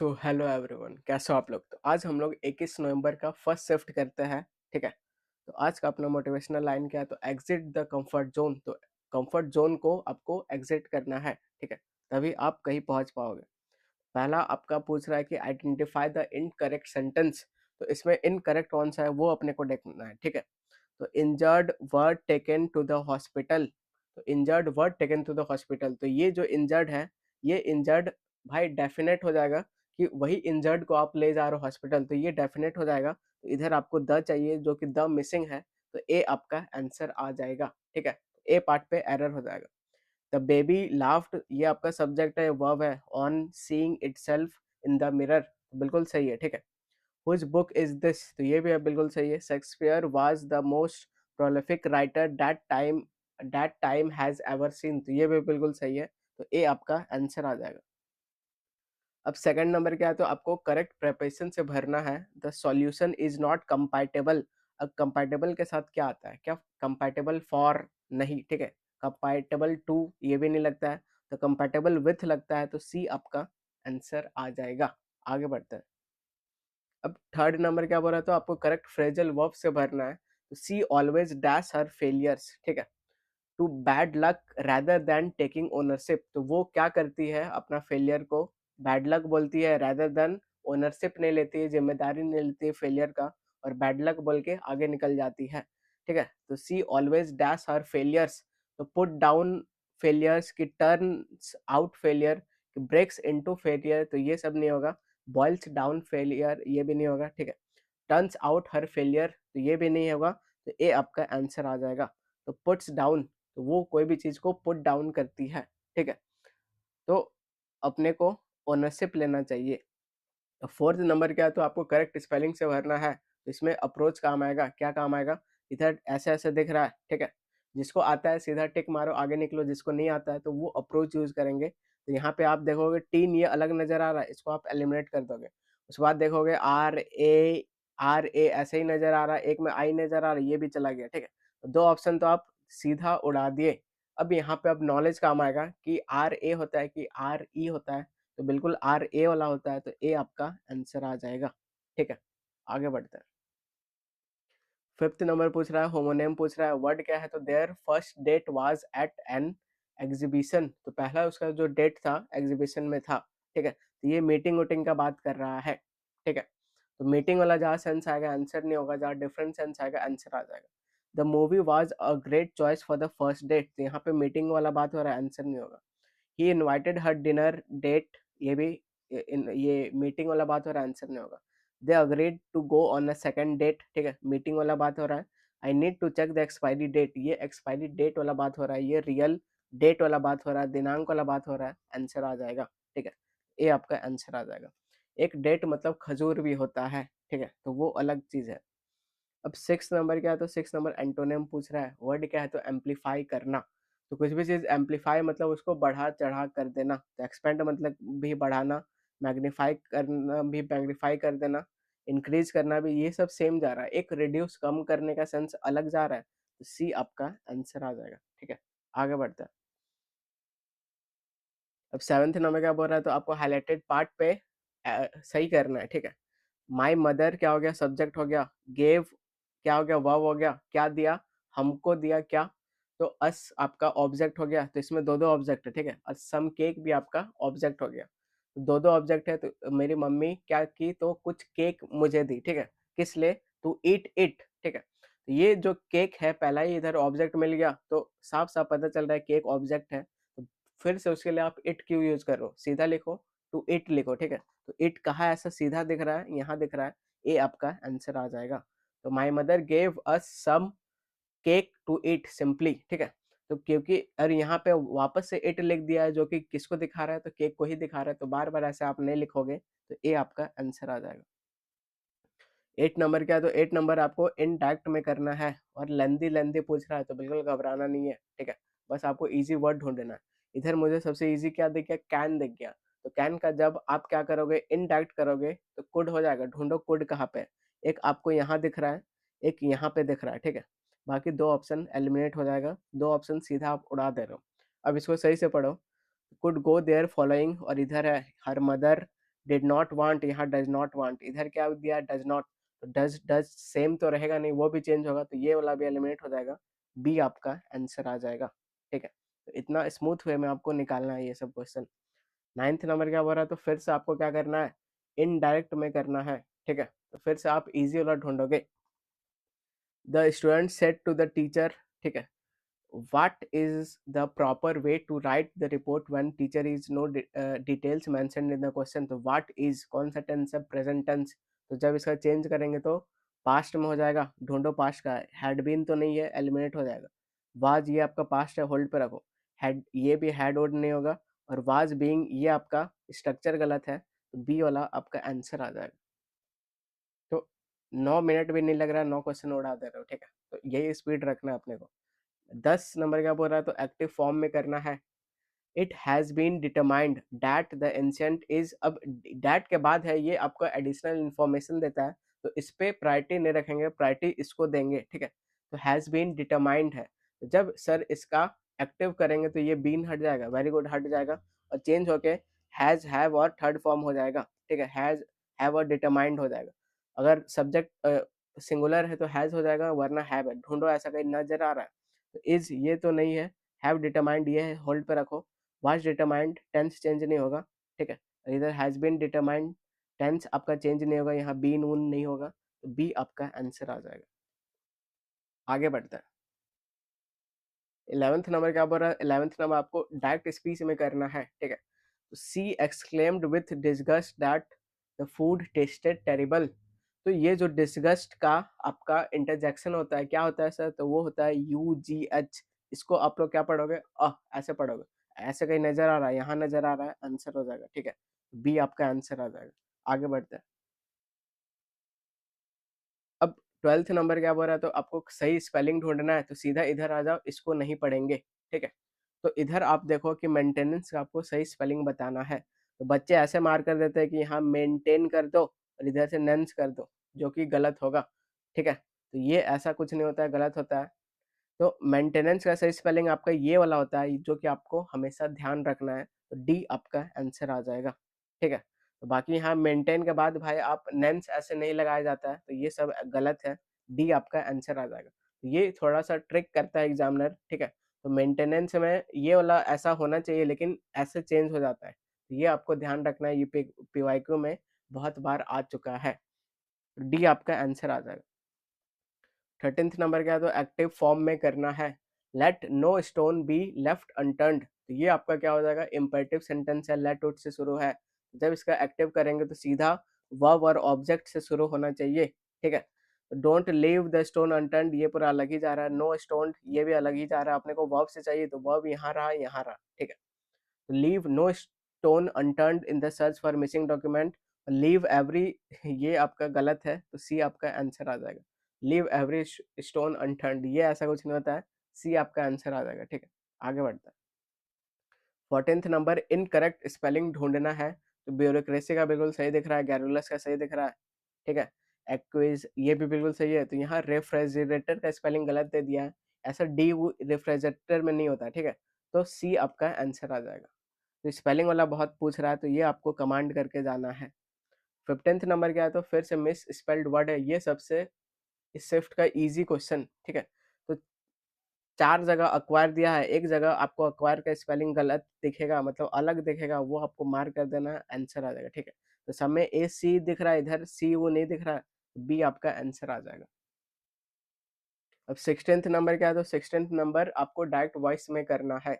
तो hello everyone, कैसे हो आप लोग। तो आज हम लोग 21 नवंबर का फर्स्ट शिफ्ट करते हैं। ठीक है। तो आज का अपना मोटिवेशनल लाइन क्या है, तो एग्जिट द कंफर्ट जोन। तो कंफर्ट जोन को आपको एग्जिट करना है। ठीक है। तभी आप कहीं पहुंच पाओगे। पहला आपका पूछ रहा है कि आइडेंटिफाई द इनकरेक्ट सेंटेंस। तो इसमें इनकरेक्ट कौन सा है वो अपने को देखना है। ठीक है। तो injured bird taken to the hospital. तो injured bird taken to the hospital, तो ये जो इंजर्ड है, ये इंजर्ड भाई डेफिनेट हो जाएगा कि वही इंजर्ड को आप ले जा रहे हो हॉस्पिटल, तो ये डेफिनेट हो जाएगा। तो इधर आपको द चाहिए जो कि द मिसिंग है, तो ए आपका आंसर आ जाएगा। ठीक है। ए पार्ट पे एरर हो जाएगा। द बेबी लाफ्ड, ये आपका सब्जेक्ट है, वर्ब है, on seeing itself in the mirror, बिल्कुल सही है। ठीक है। Which book is this? तो ये भी बिल्कुल सही है। Shakespeare was the most prolific writer that time has ever seen, तो ये भी बिल्कुल सही है। तो ए आपका आंसर आ जाएगा। अब सेकंड नंबर क्या है, तो आपको करेक्ट प्रेपरेशन से भरना है। The solution is not compatible. अब कंपैटिबल के साथ क्या आता है, क्या कंपैटिबल फॉर नहीं। ठीक है। कंपैटिबल टू ये भी नहीं लगता है, तो कंपैटिबल विथ लगता है, तो सी आपका आंसर आ जाएगा। आगे बढ़ते हैं। अब थर्ड नंबर क्या बोल रहा है, तो आपको करेक्ट फ्रेजल वर्ब से भरना है। तो she always dash her failures. ठीक है। To bad luck rather than taking ownership, तो वो क्या करती है, अपना फेलियर को बैड लक बोलती है, रैदर देन ओनरशिप नहीं लेती है, जिम्मेदारी नहीं लेती है फेलियर का, और बैड लक बोल के आगे निकल जाती है। ठीक है। तो she always dash her failures, तो पुट डाउन फेलियर्स की टर्न्स आउट फेलियर की ब्रेक्स इनटू फेलियर, तो ये सब नहीं होगा। बॉइल्स डाउन फेलियर ये भी नहीं होगा। ठीक है। टर्न्स आउट हर फेलियर, तो ये भी नहीं होगा। तो ए आपका आंसर आ जाएगा। तो पुट्स डाउन, तो वो कोई भी चीज को पुट डाउन करती है। ठीक है। तो अपने को ओनरशिप लेना चाहिए। तो फोर्थ नंबर क्या है, तो आपको करेक्ट स्पेलिंग से भरना है। तो इसमें अप्रोच काम आएगा। क्या काम आएगा, इधर ऐसे ऐसे दिख रहा है। ठीक है। जिसको आता है सीधा टिक मारो, आगे निकलो। जिसको नहीं आता है तो वो अप्रोच यूज करेंगे। तो यहाँ पे आप देखोगे टीन ये अलग नजर आ रहा है, इसको आप एलिमिनेट कर दोगे। उसके बाद देखोगे आर ए ऐसे ही नजर आ रहा है, एक में आई नजर आ रहा है, ये भी चला गया। ठीक है। तो दो ऑप्शन तो आप सीधा उड़ा दिए। अब यहाँ पे अब नॉलेज काम आएगा कि आर ए होता है कि आर ई होता है। तो बिल्कुल आर ए वाला होता है, तो ए आपका आंसर आ जाएगा। ठीक है। आगे बढ़ते हैं। फिफ्थ नंबर पूछ रहा है, होमोनेम पूछ रहा है, वर्ड क्या है, तो their first date was at an exhibition. तो पहला उसका जो डेट था एग्जीबिशन में था। ठीक है। तो ये मीटिंग वोटिंग का बात कर रहा है। ठीक है। तो मीटिंग वाला जहाँ सेंस आएगा आंसर नहीं होगा, जहाँ डिफरेंट सेंस आएगा आंसर आ जाएगा। The movie was a great choice for the first date, तो यहाँ पे मीटिंग वाला बात हो रहा है, आंसर नहीं होगा। ही इनवाइटेड हर डिनर डेट, ये भी ये मीटिंग वाला बात हो रहा है, आंसर नहीं होगा। They agreed to go on a second date. ठीक है। मीटिंग वाला बात हो रहा है। I need to check the expiry date, ये एक्सपायरी डेट वाला बात हो रहा है, ये रियल डेट वाला बात हो रहा है, दिनांक वाला बात हो रहा है, आंसर आ जाएगा। ठीक है। ये आपका आंसर आ जाएगा। एक डेट मतलब खजूर भी होता है। ठीक है। तो वो अलग चीज है। अब सिक्स नंबर क्या है, तो सिक्स नंबर एंटोनिम पूछ रहा है, वर्ड क्या है, तो एम्पलीफाई करना। तो कुछ भी चीज एम्पलीफाई मतलब उसको बढ़ा चढ़ा कर देना। तो एक्सपेंड मतलब भी बढ़ाना, मैग्नीफाई करना भी मैग्नीफाई कर देना, इंक्रीज करना भी, ये सब सेम जा रहा है। एक रिड्यूस कम करने का सेंस अलग जा रहा है, तो सी आपका आंसर आ जाएगा। ठीक है। आगे बढ़ते हैं। अब सेवंथ नंबर क्या बोल रहा है, तो आपको हाईलाइटेड पार्ट पे सही करना है। ठीक है। माई मदर क्या हो गया, सब्जेक्ट हो गया। गेव क्या हो गया, वर्ब हो गया। क्या दिया, हमको दिया क्या। तो अस आपका ऑब्जेक्ट हो गया। तो इसमें दो दो ऑब्जेक्ट है। ठीक है। और सम केक भी आपका ऑब्जेक्ट हो गया। तो दो दो ऑब्जेक्ट है, तो मेरी मम्मी क्या की, तो कुछ केक मुझे दी। ठीक है। किस लिए, टू ईट इट। ठीक है। तो ये जो केक है, पहला ही इधर ऑब्जेक्ट मिल गया, तो साफ साफ पता चल रहा है केक ऑब्जेक्ट है। तो फिर से उसके लिए आप इट क्यों यूज कर रहे हो, सीधा लिखो, टू इट लिखो। ठीक है। तो इट कहाँ ऐसा सीधा दिख रहा है, यहाँ दिख रहा है, ए आपका आंसर आ जाएगा। तो my mother gave us some cake to eat simply. ठीक है। तो क्योंकि अरे यहाँ पे वापस से इट लिख दिया है, जो कि किसको दिखा रहा है, तो केक को ही दिखा रहा है, तो बार बार ऐसे आप नहीं लिखोगे, तो ए आपका आंसर आ जाएगा। 8 नंबर क्या है, तो 8 नंबर आपको इंटैक्ट में करना है, और लेंदी लेंदी पूछ रहा है, तो बिल्कुल घबराना नहीं है। ठीक है। बस आपको इजी वर्ड ढूंढना है। इधर मुझे सबसे इजी क्या दिख गया, कैन दिख गया। तो कैन का जब आप क्या करोगे, इंटैक्ट करोगे, तो कुड हो जाएगा। ढूंढो कुड कहाँ पे है। एक आपको यहाँ दिख रहा है, एक यहाँ पे दिख रहा है। ठीक है। बाकी दो ऑप्शन एलिमिनेट हो जाएगा, दो ऑप्शन सीधा आप उड़ा दे रहे हो। अब इसको सही से पढ़ो। कुड गो देयर फॉलोइंग, और इधर है her mother did not want, यहाँ डज नॉट वांट, इधर क्या दिया डज नॉट, तो डज डज सेम तो रहेगा नहीं, वो भी चेंज होगा, तो ये वाला भी एलिमिनेट हो जाएगा, बी आपका आंसर आ जाएगा। ठीक है, तो इतना स्मूथ वे में आपको निकालना है ये सब क्वेश्चन। 9th नंबर क्या बोल रहा है, तो फिर से आपको क्या करना है, इनडायरेक्ट में करना है। ठीक है, तो फिर से आप इजी वाला ढूंढोगे। The student said to the teacher, ठीक है, what is the proper way to write the report when teacher is no details mentioned in the question, तो what is कौन सा टेंस है, प्रेजेंट टेंस, तो जब इसका चेंज करेंगे तो पास्ट में हो जाएगा, ढूंढो पास्ट का, हैड बीन तो नहीं है, एलिमिनेट हो जाएगा, वाज ये आपका पास्ट है, होल्ड पे रखो, हैड ये भी हैड वर्ड नहीं होगा, और वाज बीइंग ये आपका स्ट्रक्चर गलत है, तो बी वाला आपका आंसर आ जाएगा। तो 9 मिनट भी नहीं लग रहा है, 9 क्वेश्चन उड़ा दे रहे हो। ठीक है, तो यही स्पीड रखना है अपने को। 10 नंबर क्या बोल रहा है, तो एक्टिव फॉर्म में करना है। It has been determined that the ancient is, अब दैट के बाद है, ये आपको एडिशनल इंफॉर्मेशन देता है, तो इस पे प्रायोरिटी नहीं रखेंगे, प्रायोरिटी इसको देंगे। ठीक है, तो हैज बीन डिटरमाइंड है, तो जब सर इसका एक्टिव करेंगे तो ये बीन हट जाएगा, वेरी गुड हट जाएगा, और चेंज होके हैज हैव और थर्ड फॉर्म हो जाएगा। ठीक है, हैज हैव और डिटरमाइंड हो जाएगा। अगर सब्जेक्ट सिंगुलर है तो हैज हो जाएगा, वरना हैव है, ढूंढो ऐसा कहीं नजर आ रहा है, तो इज ये तो नहीं है, हैव डिटरमाइंड ये है, होल्ड पे रखो, वाज डिटरमाइंड टेंस चेंज नहीं होगा। ठीक है, इधर हैज बीन डिटरमाइंड टेंस आपका चेंज नहीं होगा, यहाँ बीन ऊन नहीं होगा, तो बी आपका आंसर आ जाएगा। आगे बढ़ता है। 11th नंबर क्या बोल रहा है, 11th नंबर आपको डायरेक्ट स्पीच में करना है। ठीक है, तो she exclaimed with disgust that the food tasted terrible, तो ये जो डिस्गस्ट का आपका इंटरजेक्शन होता है, क्या होता है सर, तो वो होता है UGH, इसको आप लोग क्या पढ़ोगे, ऐसे पढ़ोगे, ऐसे कहीं नजर आ रहा है, यहाँ नजर आ रहा है, आंसर हो जाएगा। ठीक है, बी आपका आंसर आ जाएगा। आगे बढ़ते हैं। अब 12th नंबर क्या बोल रहा है, तो आपको सही स्पेलिंग ढूंढना है, तो सीधा इधर आ जाओ, इसको नहीं पढ़ेंगे। ठीक है, तो इधर आप देखो कि मेंटेनेंस का आपको सही स्पेलिंग बताना है, तो बच्चे ऐसे मार कर देते हैं कि यहाँ मेंटेन कर दो और इधर से नेंस कर दो, जो कि गलत होगा। ठीक है, तो ये ऐसा कुछ नहीं होता है, गलत होता है। तो मेंटेनेंस का सही स्पेलिंग आपका ये वाला होता है, जो कि आपको हमेशा ध्यान रखना है, तो डी आपका आंसर आ जाएगा। ठीक है, तो बाकी यहाँ मेंटेन के बाद भाई आप नेंस ऐसे नहीं लगाया जाता है, तो ये सब गलत है, डी आपका आंसर आ जाएगा। तो ये थोड़ा सा ट्रिक करता है एग्जामिनर। ठीक है, तो मेंटेनेंस में ये वाला ऐसा होना चाहिए, लेकिन ऐसे चेंज हो जाता है, तो ये आपको ध्यान रखना है, यूपी पीवाईक्यू में बहुत बार आ चुका है, तो डी आपका आंसर आ जाएगा। 13th नंबर क्या है, तो एक्टिव फॉर्म में करना है। Let no stone be left unturned, तो ये आपका क्या हो जाएगा, इम्पेरेटिव सेंटेंस है, लेट उट से शुरू है, जब इसका एक्टिव करेंगे तो सीधा वर्ब और ऑब्जेक्ट से शुरू होना चाहिए। ठीक है, don't leave the stone unturned ये पूरा अलग ही जा रहा है, नो स्टोन ये भी अलग ही जा रहा है, अपने को वर्ब से चाहिए, तो वर्ब यहाँ रहा, यहाँ रहा। ठीक है, leave no stone unturned in the search for missing document, leave every ये आपका गलत है, तो सी आपका आंसर आ जाएगा। लीव एवरी स्टोन अनटर्न्ड ये ऐसा कुछ नहीं होता है, सी आपका आंसर आ जाएगा। ठीक है, आगे बढ़ता है। 14th नंबर इनकरेक्ट स्पेलिंग ढूंढना है, तो ब्यूरोक्रेसी का बिल्कुल सही दिख रहा है, गैरुलस का सही दिख रहा है। ठीक है, एक्विज ये भी बिल्कुल सही है, तो यहाँ रेफ्रिजरेटर का स्पेलिंग गलत दे दिया है, ऐसा डी रेफ्रिजरेटर में नहीं होता। ठीक है, तो सी आपका आंसर आ जाएगा। तो स्पेलिंग वाला बहुत पूछ रहा है, तो ये आपको कमांड करके जाना है। 15th नंबर क्या है, तो फिर से मिस स्पेल्ड वर्ड है, ये सबसे इस शिफ्ट का इजी क्वेश्चन। ठीक है, तो 4 जगह अक्वायर दिया है, एक जगह आपको अक्वायर का स्पेलिंग गलत दिखेगा, मतलब अलग दिखेगा, वो आपको मार्क कर देना है, आंसर आ जाएगा। ठीक है, तो सब में AC दिख रहा है, इधर सी वो नहीं दिख रहा है, बी आपका आंसर आ जाएगा। अब 16th नंबर क्या है, तो 16th नंबर आपको डायरेक्ट वॉइस में करना है।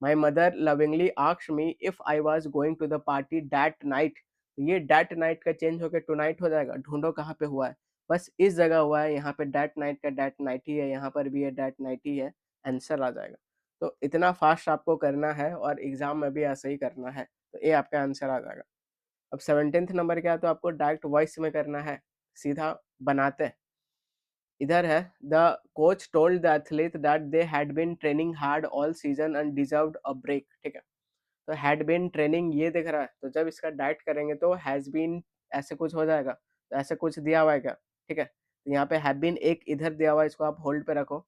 My mother lovingly asked me if I was going to the party that night, ये दैट नाइट का चेंज होकर टू नाइट हो जाएगा, ढूंढो कहाँ पे हुआ है, बस इस जगह हुआ है, यहाँ पे दैट नाइट का दैट नाइट ही है, यहाँ पर भी है दैट नाइट ही है, आंसर आ जाएगा। तो इतना फास्ट आपको करना है, और एग्जाम में भी ऐसे ही करना है, तो ये आपका आंसर आ जाएगा। अब 17th नंबर क्या है, तो आपको डायरेक्ट वॉइस में करना है, सीधा बनाते हैं। इधर है, the coach told the athlete that they had been training hard all season and deserved a break. ठीक है, तो हैड बीन ट्रेनिंग ये दिख रहा है, तो जब इसका डायरेक्ट करेंगे तो हैज बीन ऐसे कुछ हो जाएगा, तो ऐसे कुछ दिया हुआ है क्या। ठीक है, तो यहाँ पे हैव बीन एक इधर दिया हुआ है, इसको आप होल्ड पे रखो।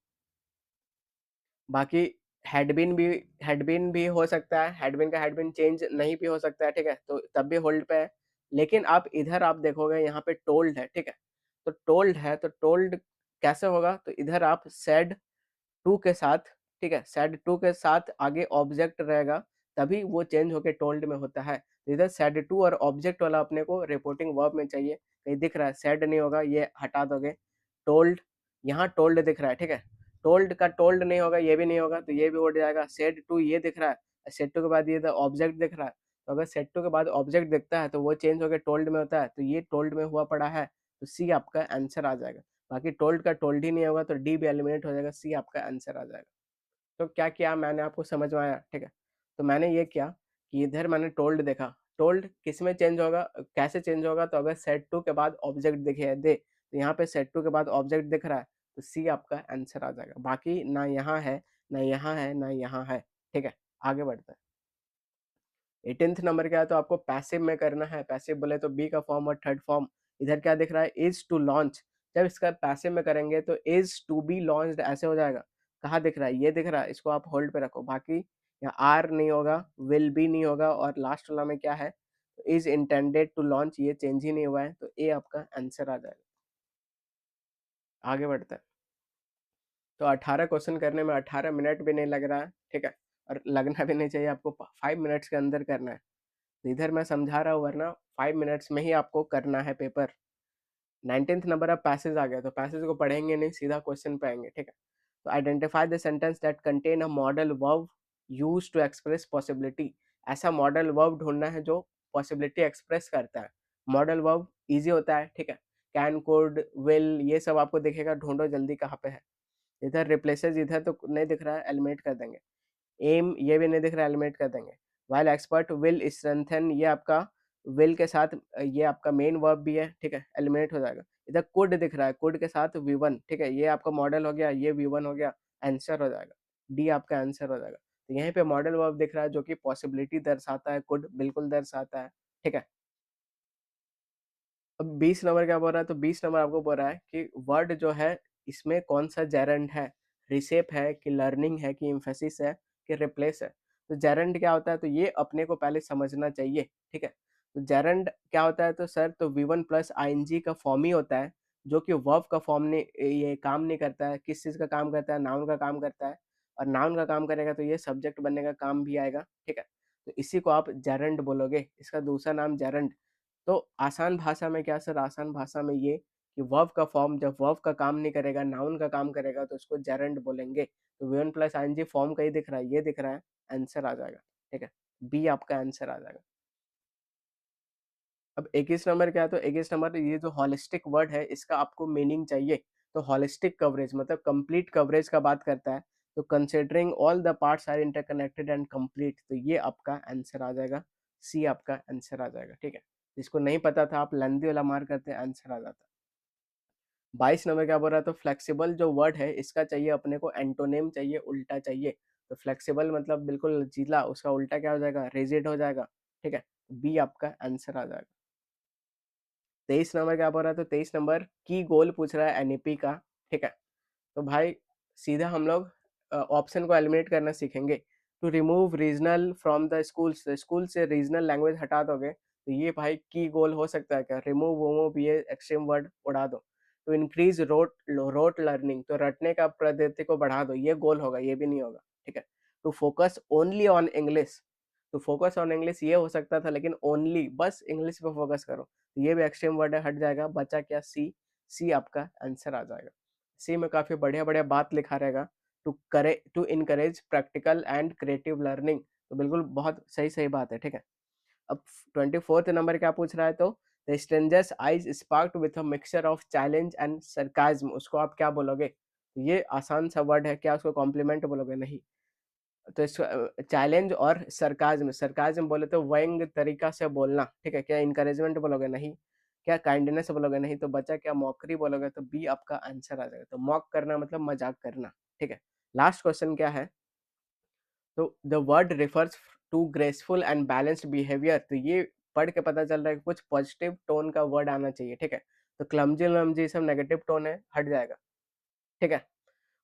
बाकी हैड बीन भी हो सकता है, हैड बीन का हैड बीन चेंज नहीं भी हो सकता है। ठीक है, तो तब भी होल्ड पे है, लेकिन आप इधर आप देखोगे यहाँ पे टोल्ड है, ठीक है? तो टोल्ड है तो टोल्ड कैसे होगा? तो इधर आप सेड टू के साथ, ठीक है, सेड टू के साथ आगे ऑब्जेक्ट रहेगा, तभी वो चेंज होके टोल्ड में होता है। तो इधर सेड टू और ऑब्जेक्ट वाला अपने को रिपोर्टिंग वर्ब में चाहिए। कहीं दिख रहा है सेड नहीं होगा, ये हटा दोगे। टोल्ड, यहाँ टोल्ड दिख रहा है, ठीक है, टोल्ड का टोल्ड नहीं होगा, ये भी नहीं होगा, तो ये भी उड़ जाएगा। सेड टू ये दिख रहा है, सेड टू के बाद ये ऑब्जेक्ट दिख रहा है, तो अगर सेड टू के बाद ऑब्जेक्ट दिखता है तो वो चेंज होकर टोल्ड में होता है, तो ये टोल्ड में हुआ पड़ा है, तो सी आपका आंसर आ जाएगा। बाकी टोल्ड का टोल्ड ही नहीं होगा तो डी भी एलिमिनेट हो जाएगा, सी आपका आंसर आ जाएगा। तो क्या किया मैंने, आपको समझ में आया? ठीक है, तो मैंने ये किया कि इधर मैंने टोल्ड देखा, टोल्ड किस में चेंज होगा, कैसे चेंज होगा? तो अगर सेट टू के बाद ऑब्जेक्ट दिखे दे, तो यहाँ पे सेट टू के बाद ऑब्जेक्ट दिख रहा है, तो सी आपका आंसर आ जाएगा। बाकी ना यहाँ है, ना यहाँ है, ना यहाँ है। ठीक है, आगे बढ़ते हैं। 18th नंबर क्या है? तो आपको पैसिव में करना है। पैसिव बोले तो बी का फॉर्म और थर्ड फॉर्म। इधर क्या दिख रहा है? Is to launch. जब इसका पैसिव में करेंगे तो इज टू बी लॉन्च्ड ऐसे हो जाएगा। कहाँ दिख रहा है? ये दिख रहा है, इसको आप होल्ड पे रखो। बाकी यहाँ आर नहीं होगा, विल बी नहीं होगा, और लास्ट वाला में क्या है? इज इंटेंडेड टू लॉन्च, ये चेंज ही नहीं हुआ है, तो ए आपका आंसर आ जाएगा। आगे बढ़ते हैं। तो 18 क्वेश्चन करने में 18 मिनट भी नहीं लग रहा है, ठीक है, और लगना भी नहीं चाहिए। आपको 5 मिनट्स के अंदर करना है। तो इधर मैं समझा रहा हूँ, वरना 5 मिनट्स में ही आपको करना है पेपर। 19th नंबर अब पैसेज आ गया, तो पैसेज को पढ़ेंगे नहीं, सीधा क्वेश्चन पे आएंगे। ठीक है, तो identify the sentence that contain a modal verb used to express possibility. ऐसा मॉडल वर्ब ढूंढना है जो पॉसिबिलिटी एक्सप्रेस करता है। मॉडल वर्ब इजी होता है, ठीक है, कैन, कुड, विल, ये सब आपको दिखेगा। ढूंढो जल्दी कहाँ पे है। इधर रिप्लेसेस, इधर तो नहीं दिख रहा है, एलिमिनेट कर देंगे। एम, ये भी नहीं दिख रहा है, एलिमिनेट कर देंगे। वाइल एक्सपर्ट विल स्ट्रेंथन, ये आपका विल के साथ ये आपका मेन वर्ब भी है, ठीक है, एलिमिनेट हो जाएगा। इधर कुड दिख रहा है, कुड के साथ वी वन, ठीक है, ये आपका मॉडल हो गया, ये वी वन हो गया, आंसर हो जाएगा। डी आपका आंसर हो जाएगा। तो यहीं पे मॉडल वर्ब दिख रहा है जो कि पॉसिबिलिटी दर्शाता है, कुड बिल्कुल दर्शाता है। ठीक है, अब 20 नंबर क्या बोल रहा है? तो 20 नंबर आपको बोल रहा है कि वर्ड जो है इसमें कौन सा जेरेंड है, रिसेप है कि लर्निंग है कि इम्फेसिस है कि रिप्लेस है। तो जेरेंड क्या होता है? तो ये अपने को पहले समझना चाहिए। ठीक है, तो जेरेंड क्या होता है? तो सर, तो V1 प्लस आईएनजी का फॉर्म ही होता है, जो कि वर्ब का फॉर्म नहीं, ये काम नहीं करता है। किस चीज़ का काम करता है? नाउन का काम करता है, और नाउन का काम करेगा तो ये सब्जेक्ट बनने का काम भी आएगा। ठीक है, तो इसी को आप जेरेंड बोलोगे, इसका दूसरा नाम जेरेंड। तो आसान भाषा में क्या सर? आसान भाषा में ये कि वर्ब का फॉर्म जब वर्ब का काम नहीं करेगा, नाउन का काम करेगा, तो उसको जेरेंड बोलेंगे। तो V one plus ING form का ही दिख रहा है, ये दिख रहा है, आंसर आ जाएगा। ठीक है, बी आपका आंसर आ जाएगा। अब 21 नंबर क्या है? तो 21 नंबर, ये जो हॉलिस्टिक वर्ड है इसका आपको मीनिंग चाहिए। तो हॉलिस्टिक कवरेज मतलब कंप्लीट कवरेज का बात करता है। तो considering all the parts are interconnected and complete, तो ये आपका आंसर आ जाएगा, सी आपका आंसर आ जाएगा। ठीक है, जिसको नहीं पता था आप लंदी वाला मार करते आंसर आ जाता। 22 नंबर क्या बोल रहा है? तो फ्लेक्सिबल जो वर्ड है इसका चाहिए अपने को एंटोनिम चाहिए, उल्टा चाहिए। तो फ्लेक्सिबल मतलब बिल्कुल लचीला, उसका उल्टा क्या हो जाएगा? रिजिड हो जाएगा। ठीक है, बी आपका आंसर आ जाएगा। 23 नंबर क्या बोल रहा है? तो 23 नंबर की गोल पूछ रहा है एनईपी का। ठीक है, तो भाई सीधा हम लोग ऑप्शन को एलिमिनेट करना सीखेंगे। To remove regional from the schools, school से रीजनल लैंग्वेज हटा दोगे, तो ये भाई की गोल हो सकता है क्या? रिमूव वोमूव ये एक्सट्रीम वर्ड उड़ा दो। तो इंक्रीज रोट रोट लर्निंग, तो रटने का पद्धति को बढ़ा दो, ये गोल होगा, ये भी नहीं होगा। ठीक है, to focus only on English, तो फोकस ऑन इंग्लिश ये हो सकता था, लेकिन ओनली बस इंग्लिश पे फोकस करो, तो ये भी एक्सट्रीम वर्ड है, हट जाएगा। बचा क्या? सी, सी आपका आंसर आ जाएगा। सी में काफी बढ़िया बढ़िया बात लिखा रहेगा। To encourage practical and creative learning, तो बिल्कुल बहुत सही सही बात है। ठीक है, अब 24th नंबर क्या पूछ रहा है? तो the strangers eyes sparked with a mixture of challenge and sarcasm, उसको आप क्या बोलोगे? ये आसान सा वर्ड है, क्या उसको कॉम्प्लीमेंट बोलोगे? नहीं। तो इसको चैलेंज और सरकाज्म, सरकाज्म बोले तो व्यंग तरीका से बोलना। ठीक है, क्या इनकरेजमेंट बोलोगे? नहीं। क्या काइंडनेस बोलोगे? नहीं। तो बचा क्या? मॉकरी बोलोगे, तो बी आपका आंसर आ जाएगा। तो मॉक करना मतलब मजाक करना। ठीक है, लास्ट क्वेश्चन क्या है? तो the word refers to graceful and balanced behaviour, तो ये पढ़ के पता चल रहा है कि कुछ पॉजिटिव टोन का वर्ड आना चाहिए। ठीक है, तो क्लमजी वमजी सब नेगेटिव टोन है, हट जाएगा। ठीक है,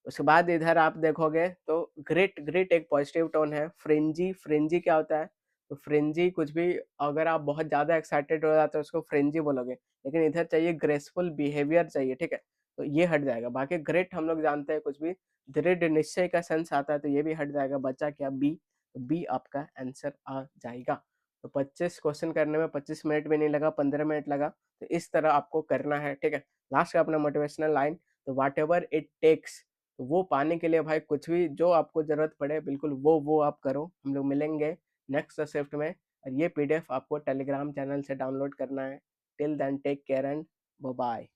उसके बाद इधर आप देखोगे तो ग्रेट, ग्रेट एक पॉजिटिव टोन है। फ्रिंजी, फ्रिंजी क्या होता है? तो फ्रिंजी कुछ भी, अगर आप बहुत ज़्यादा एक्साइटेड हो जाते हो उसको फ्रिंजी बोलोगे, लेकिन इधर चाहिए ग्रेसफुल बिहेवियर चाहिए, ठीक है? तो ये हट जाएगा। बाकी ग्रेट हम लोग जानते हैं कुछ भी दृढ़ निश्चय का सेंस आता है तो ये भी हट जाएगा। बचा क्या? बी, तो बी आपका आंसर आ जाएगा। तो 25 क्वेश्चन करने में 25 मिनट भी नहीं लगा, 15 मिनट लगा। तो इस तरह आपको करना है, ठीक है? लास्ट का अपना मोटिवेशनल लाइन, तो व्हाटएवर इट टेक्स, तो वो पाने के लिए भाई कुछ भी जो आपको ज़रूरत पड़े बिल्कुल वो आप करो। हम लोग मिलेंगे नेक्स्ट शिफ्ट में, और ये पीडीएफ आपको टेलीग्राम चैनल से डाउनलोड करना है। Till then take care and bye bye.